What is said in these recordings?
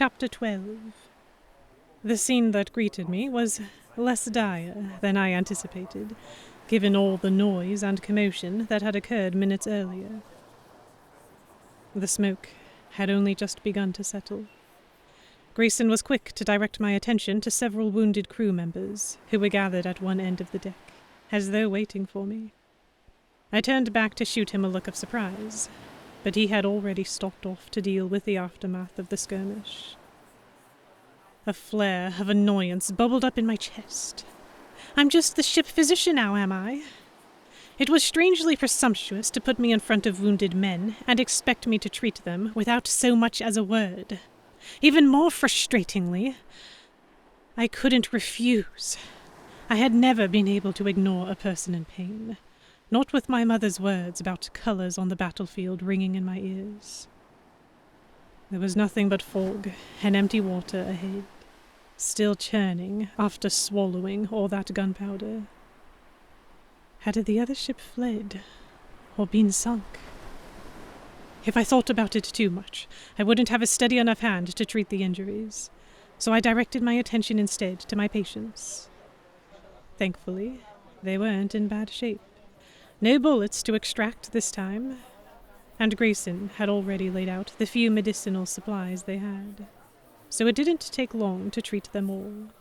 Chapter 12. The scene that greeted me was less dire than I anticipated, given all the noise and commotion that had occurred minutes earlier. The smoke had only just begun to settle. Grayson was quick to direct my attention to several wounded crew members who were gathered at one end of the deck, as though waiting for me. I turned back to shoot him a look of surprise, but he had already stalked off to deal with the aftermath of the skirmish. A flare of annoyance bubbled up in my chest. I'm just the ship physician now, am I? It was strangely presumptuous to put me in front of wounded men and expect me to treat them without so much as a word. Even more frustratingly, I couldn't refuse. I had never been able to ignore a person in pain, not with my mother's words about colours on the battlefield ringing in my ears. There was nothing but fog and empty water ahead, still churning after swallowing all that gunpowder. Had the other ship fled, or been sunk? If I thought about it too much, I wouldn't have a steady enough hand to treat the injuries, so I directed my attention instead to my patients. Thankfully, they weren't in bad shape. No bullets to extract this time, and Grayson had already laid out the few medicinal supplies they had, so it didn't take long to treat them all.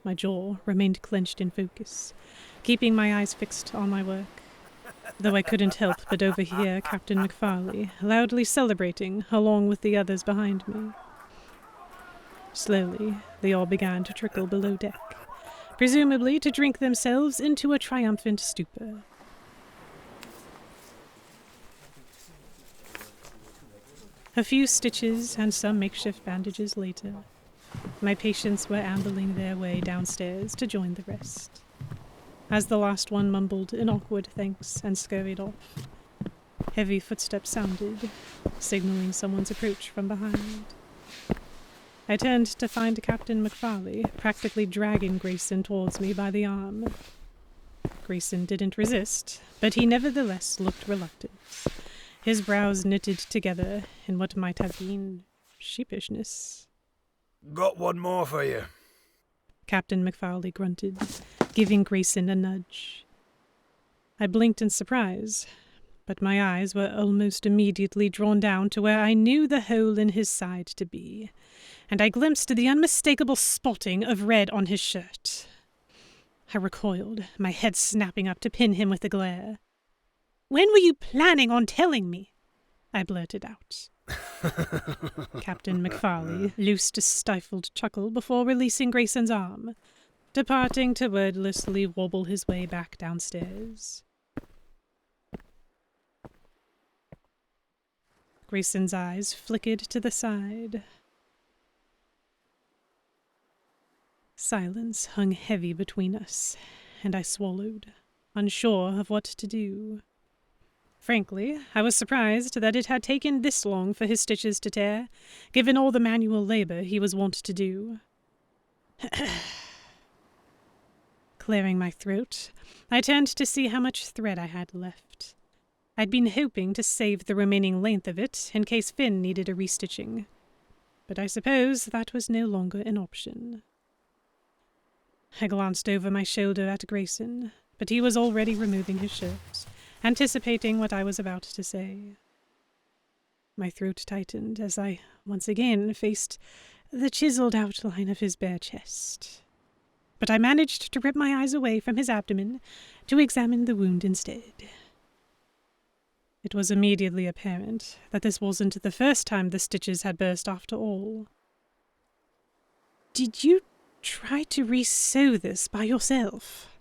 My jaw remained clenched in focus, keeping my eyes fixed on my work, though I couldn't help but overhear Captain McFarley loudly celebrating along with the others behind me. Slowly, they all began to trickle below deck, presumably to drink themselves into a triumphant stupor. A few stitches and some makeshift bandages later, my patients were ambling their way downstairs to join the rest. As the last one mumbled an awkward thanks and scurried off, heavy footsteps sounded, signaling someone's approach from behind. I turned to find Captain McFarley practically dragging Grayson towards me by the arm. Grayson didn't resist, but he nevertheless looked reluctant, his brows knitted together in what might have been sheepishness. Got one more for you, Captain McFarley grunted, giving Grayson a nudge. I blinked in surprise, but my eyes were almost immediately drawn down to where I knew the hole in his side to be, and I glimpsed the unmistakable spotting of red on his shirt. I recoiled, my head snapping up to pin him with a glare. "When were you planning on telling me?" I blurted out. Captain McFarley loosed a stifled chuckle before releasing Grayson's arm, departing to wordlessly wobble his way back downstairs. Grayson's eyes flickered to the side. Silence hung heavy between us, and I swallowed, unsure of what to do. Frankly, I was surprised that it had taken this long for his stitches to tear, given all the manual labor he was wont to do. Clearing my throat, I turned to see how much thread I had left. I'd been hoping to save the remaining length of it in case Finn needed a restitching, but I suppose that was no longer an option. I glanced over my shoulder at Grayson, but he was already removing his shirt, anticipating what I was about to say. My throat tightened as I once again faced the chiseled outline of his bare chest, but I managed to rip my eyes away from his abdomen to examine the wound instead. It was immediately apparent that this wasn't the first time the stitches had burst after all. "Did you try to re-sew this by yourself?"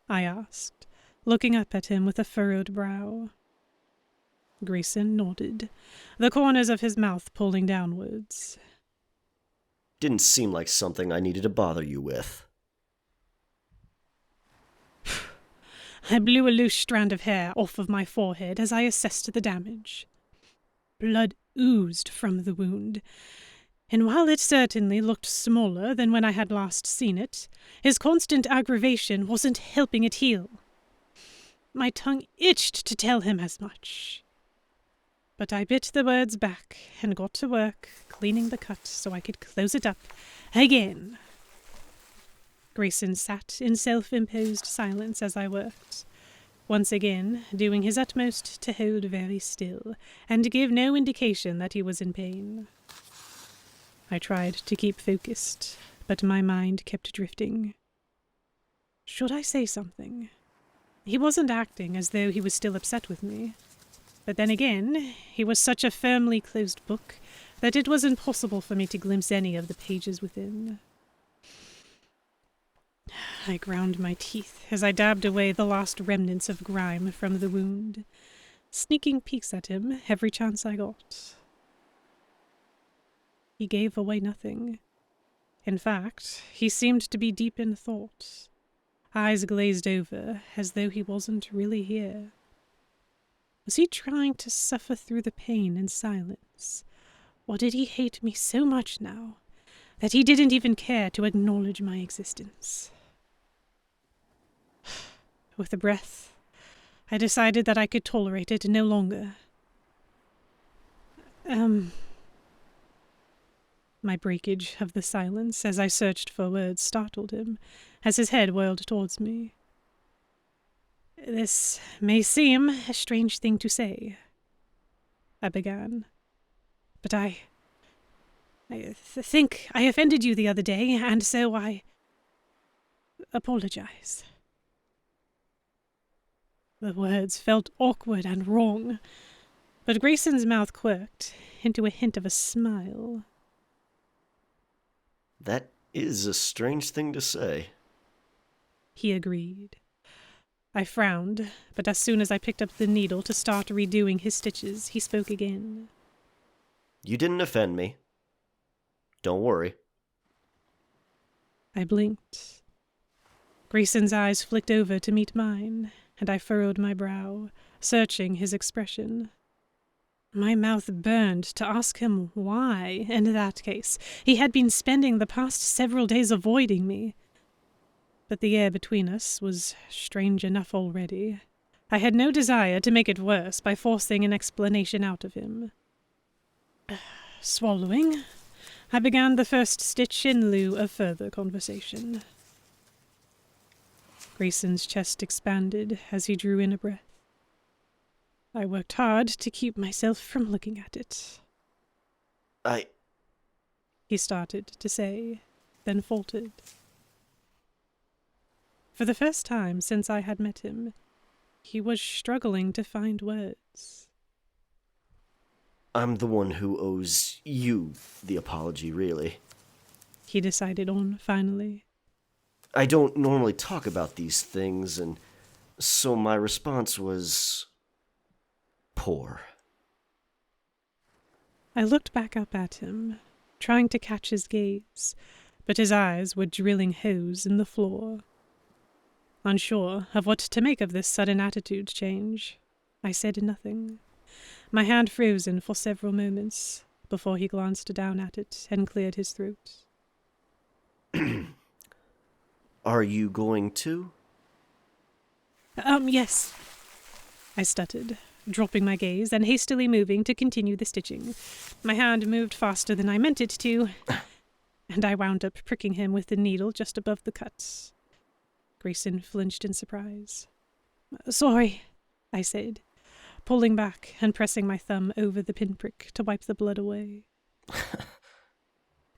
I asked, looking up at him with a furrowed brow. Grayson nodded, the corners of his mouth pulling downwards. Didn't seem like something I needed to bother you with. I blew a loose strand of hair off of my forehead as I assessed the damage. Blood oozed from the wound, and while it certainly looked smaller than when I had last seen it, his constant aggravation wasn't helping it heal. My tongue itched to tell him as much. But I bit the words back and got to work cleaning the cut so I could close it up again. Grayson sat in self-imposed silence as I worked, once again doing his utmost to hold very still and give no indication that he was in pain. I tried to keep focused, but my mind kept drifting. Should I say something? He wasn't acting as though he was still upset with me. But then again, he was such a firmly closed book that it was impossible for me to glimpse any of the pages within. I ground my teeth as I dabbed away the last remnants of grime from the wound, sneaking peeks at him every chance I got. He gave away nothing. In fact, he seemed to be deep in thought, eyes glazed over as though he wasn't really here. Was he trying to suffer through the pain in silence? Or did he hate me so much now that he didn't even care to acknowledge my existence? With a breath, I decided that I could tolerate it no longer. My breakage of the silence as I searched for words startled him, as his head whirled towards me. This may seem a strange thing to say, I began, but I think I offended you the other day, and so I apologize. The words felt awkward and wrong, but Grayson's mouth quirked into a hint of a smile. That is a strange thing to say, He agreed. I frowned, but as soon as I picked up the needle to start redoing his stitches, he spoke again. You didn't offend me. Don't worry. I blinked. Grayson's eyes flicked over to meet mine, and I furrowed my brow, searching his expression. My mouth burned to ask him why, in that case, he had been spending the past several days avoiding me. But the air between us was strange enough already. I had no desire to make it worse by forcing an explanation out of him. Swallowing, I began the first stitch in lieu of further conversation. Grayson's chest expanded as he drew in a breath. I worked hard to keep myself from looking at it. He started to say, then faltered. For the first time since I had met him, he was struggling to find words. I'm the one who owes you the apology, really. He decided on, finally. I don't normally talk about these things, and so my response was poor. I looked back up at him, trying to catch his gaze, but his eyes were drilling holes in the floor. Unsure of what to make of this sudden attitude change, I said nothing, my hand frozen for several moments before he glanced down at it and cleared his throat. Are you going to? Yes, I stuttered, dropping my gaze and hastily moving to continue the stitching. My hand moved faster than I meant it to, and I wound up pricking him with the needle just above the cut. Grayson flinched in surprise. Sorry, I said, pulling back and pressing my thumb over the pinprick to wipe the blood away.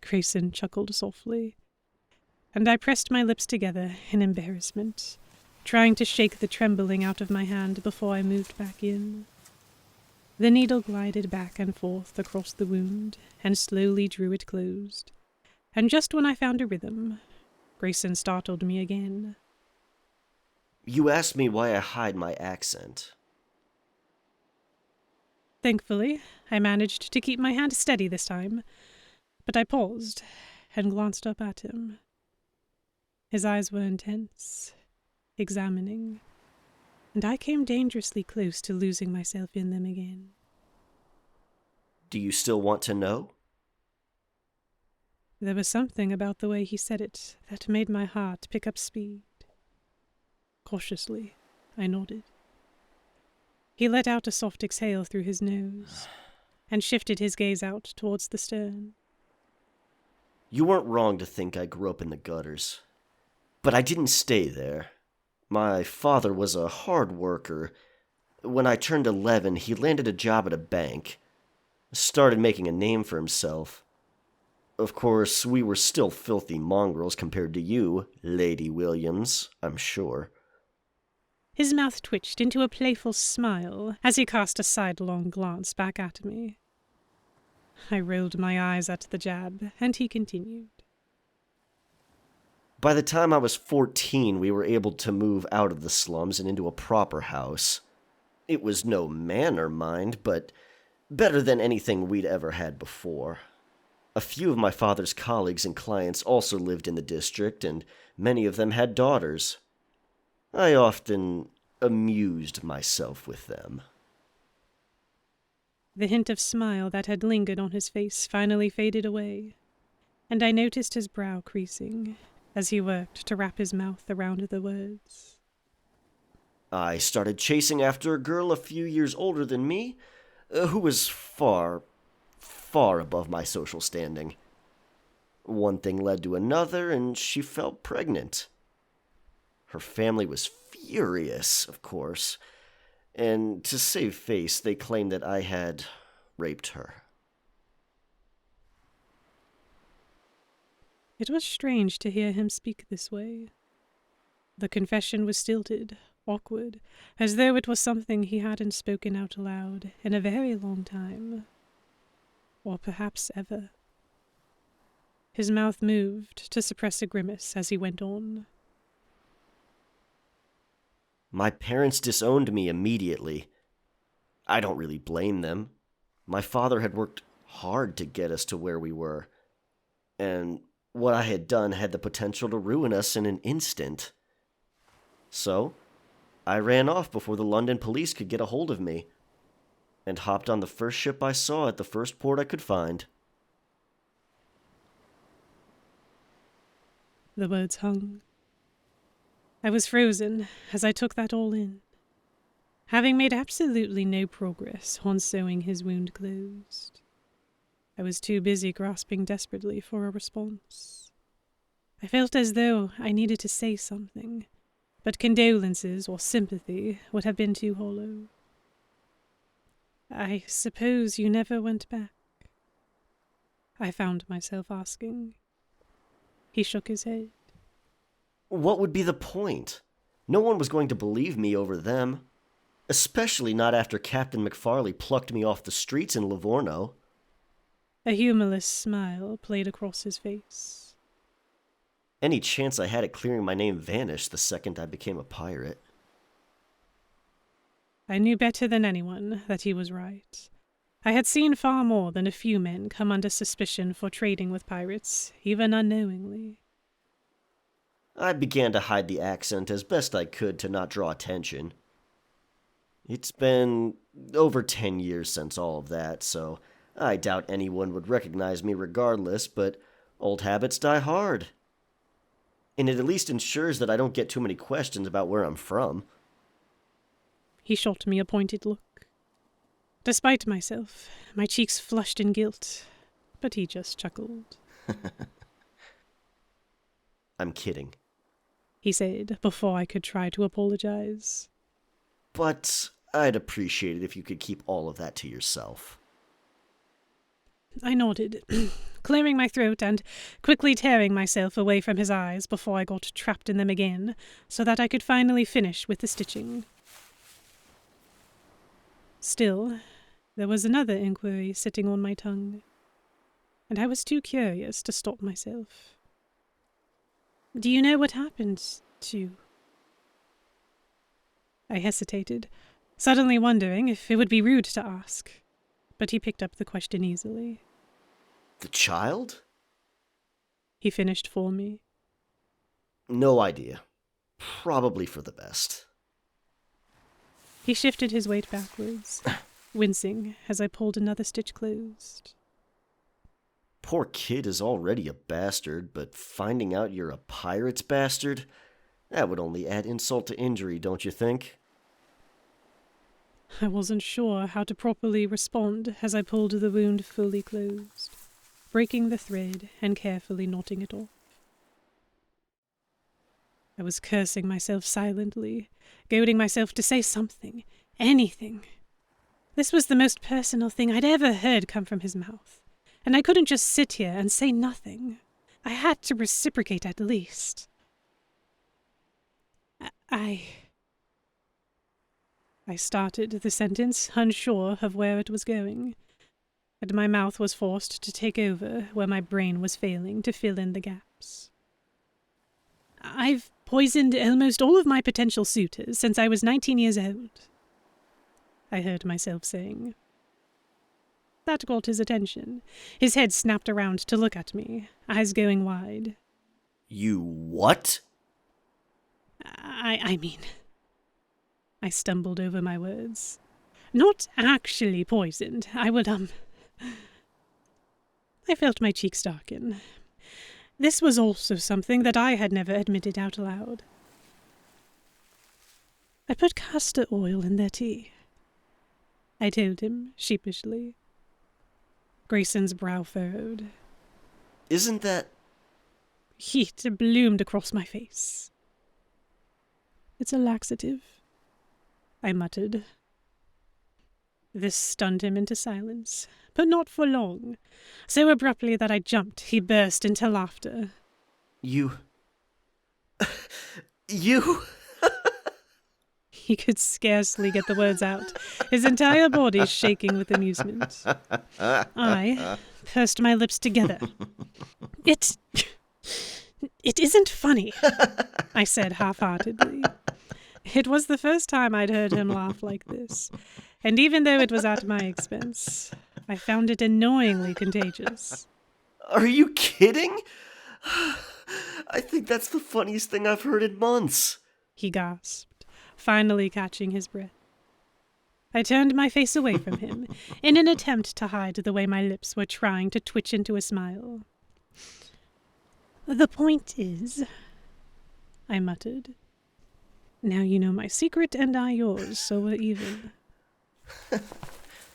Grayson chuckled softly, and I pressed my lips together in embarrassment, trying to shake the trembling out of my hand before I moved back in. The needle glided back and forth across the wound and slowly drew it closed, and just when I found a rhythm, Grayson startled me again. You asked me why I hide my accent. Thankfully, I managed to keep my hand steady this time, but I paused and glanced up at him. His eyes were intense, examining, and I came dangerously close to losing myself in them again. Do you still want to know? There was something about the way he said it that made my heart pick up speed. Cautiously, I nodded. He let out a soft exhale through his nose, and shifted his gaze out towards the stern. You weren't wrong to think I grew up in the gutters. But I didn't stay there. My father was a hard worker. When I turned 11, he landed a job at a bank. Started making a name for himself. Of course, we were still filthy mongrels compared to you, Lady Williams, I'm sure. His mouth twitched into a playful smile as he cast a sidelong glance back at me. I rolled my eyes at the jab, and he continued. By the time I was 14, we were able to move out of the slums and into a proper house. It was no manor, mind, but better than anything we'd ever had before. A few of my father's colleagues and clients also lived in the district, and many of them had daughters. I often amused myself with them. The hint of smile that had lingered on his face finally faded away, and I noticed his brow creasing as he worked to wrap his mouth around the words. I started chasing after a girl a few years older than me, who was far above my social standing. One thing led to another, and she fell pregnant. Her family was furious, of course, and to save face, they claimed that I had raped her. It was strange to hear him speak this way. The confession was stilted, awkward, as though it was something he hadn't spoken out loud in a very long time. Or perhaps ever. His mouth moved to suppress a grimace as he went on. My parents disowned me immediately. I don't really blame them. My father had worked hard to get us to where we were, and what I had done had the potential to ruin us in an instant. So, I ran off before the London police could get a hold of me, and hopped on the first ship I saw at the first port I could find. The words hung. I was frozen as I took that all in, having made absolutely no progress on sewing his wound closed. I was too busy grasping desperately for a response. I felt as though I needed to say something, but condolences or sympathy would have been too hollow. I suppose you never went back? I found myself asking. He shook his head. What would be the point? No one was going to believe me over them. Especially not after Captain McFarley plucked me off the streets in Livorno. A humorless smile played across his face. Any chance I had at clearing my name vanished the second I became a pirate. I knew better than anyone that he was right. I had seen far more than a few men come under suspicion for trading with pirates, even unknowingly. I began to hide the accent as best I could to not draw attention. It's been over 10 years since all of that, so I doubt anyone would recognize me regardless, but old habits die hard. And it at least ensures that I don't get too many questions about where I'm from. He shot me a pointed look. Despite myself, my cheeks flushed in guilt, but he just chuckled. I'm kidding, he said, before I could try to apologize. But I'd appreciate it if you could keep all of that to yourself. I nodded, clearing my throat and quickly tearing myself away from his eyes before I got trapped in them again, so that I could finally finish with the stitching. Still, there was another inquiry sitting on my tongue, and I was too curious to stop myself. Do you know what happened to... I hesitated, suddenly wondering if it would be rude to ask, but he picked up the question easily. The child? He finished for me. No idea. Probably for the best. He shifted his weight backwards, wincing as I pulled another stitch closed. Poor kid is already a bastard, but finding out you're a pirate's bastard? That would only add insult to injury, don't you think? I wasn't sure how to properly respond as I pulled the wound fully closed, breaking the thread and carefully knotting it off. I was cursing myself silently, goading myself to say something, anything. This was the most personal thing I'd ever heard come from his mouth, and I couldn't just sit here and say nothing. I had to reciprocate at least. I started the sentence, unsure of where it was going, and my mouth was forced to take over where my brain was failing to fill in the gaps. I've poisoned almost all of my potential suitors since I was 19 years old, I heard myself saying. That got his attention. His head snapped around to look at me, eyes going wide. You what? I mean... I stumbled over my words. Not actually poisoned. I felt my cheeks darken. This was also something that I had never admitted out loud. I put castor oil in their tea, I told him sheepishly. Grayson's brow furrowed. Isn't that... Heat bloomed across my face. It's a laxative, I muttered. This stunned him into silence, but not for long. So abruptly that I jumped, he burst into laughter. You... He could scarcely get the words out, his entire body shaking with amusement. I pursed my lips together. It isn't funny, I said half-heartedly. It was the first time I'd heard him laugh like this, and even though it was at my expense, I found it annoyingly contagious. Are you kidding? I think that's the funniest thing I've heard in months. He gasped, finally catching his breath. I turned my face away from him, in an attempt to hide the way my lips were trying to twitch into a smile. The point is, I muttered. Now you know my secret and I yours, so we're even.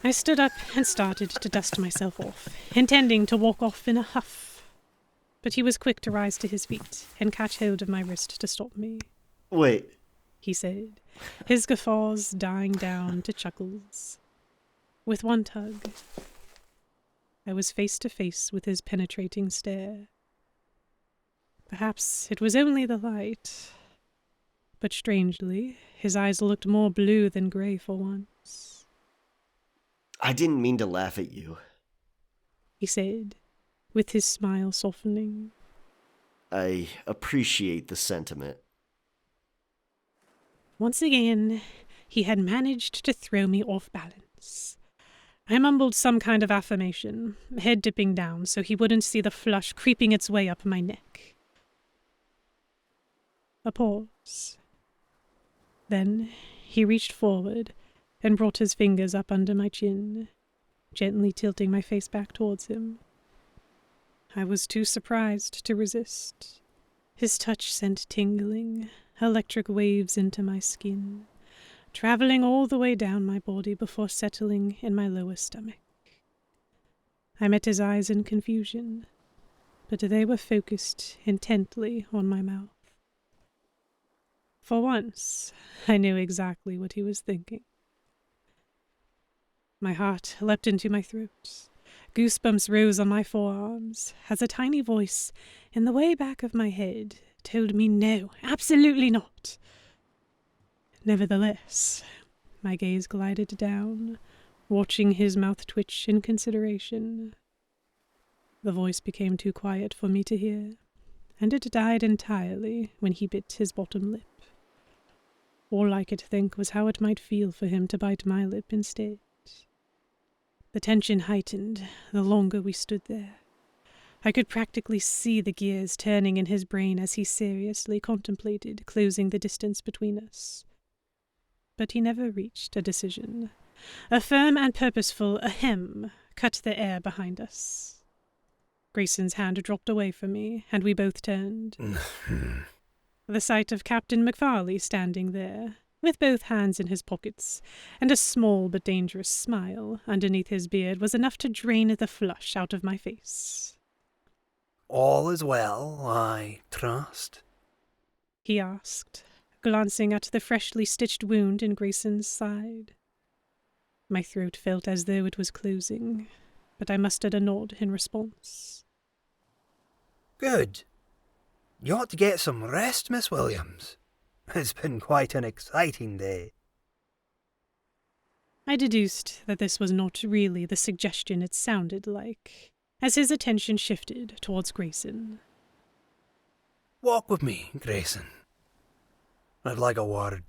I stood up and started to dust myself off, intending to walk off in a huff. But he was quick to rise to his feet and catch hold of my wrist to stop me. Wait. He said, his guffaws dying down to chuckles. With one tug, I was face to face with his penetrating stare. Perhaps it was only the light, but strangely, his eyes looked more blue than grey for once. I didn't mean to laugh at you, he said, with his smile softening. I appreciate the sentiment. Once again, he had managed to throw me off balance. I mumbled some kind of affirmation, head dipping down so he wouldn't see the flush creeping its way up my neck. A pause. Then he reached forward and brought his fingers up under my chin, gently tilting my face back towards him. I was too surprised to resist. His touch sent tingling, electric waves into my skin, traveling all the way down my body before settling in my lower stomach. I met his eyes in confusion, but they were focused intently on my mouth. For once, I knew exactly what he was thinking. My heart leapt into my throat. Goosebumps rose on my forearms as a tiny voice in the way back of my head told me no, absolutely not. Nevertheless, my gaze glided down, watching his mouth twitch in consideration. The voice became too quiet for me to hear, and it died entirely when he bit his bottom lip. All I could think was how it might feel for him to bite my lip instead. The tension heightened the longer we stood there. I could practically see the gears turning in his brain as he seriously contemplated closing the distance between us. But he never reached a decision. A firm and purposeful ahem cut the air behind us. Grayson's hand dropped away from me, and we both turned. The sight of Captain McFarley standing there, With both hands in his pockets, and a small but dangerous smile underneath his beard was enough to drain the flush out of my face. All is well, I trust? He asked, glancing at the freshly stitched wound in Grayson's side. My throat felt as though it was closing, but I mustered a nod in response. Good. You ought to get some rest, Miss Williams. It's been quite an exciting day. I deduced that this was not really the suggestion it sounded like, as his attention shifted towards Grayson. Walk with me, Grayson. I'd like a word.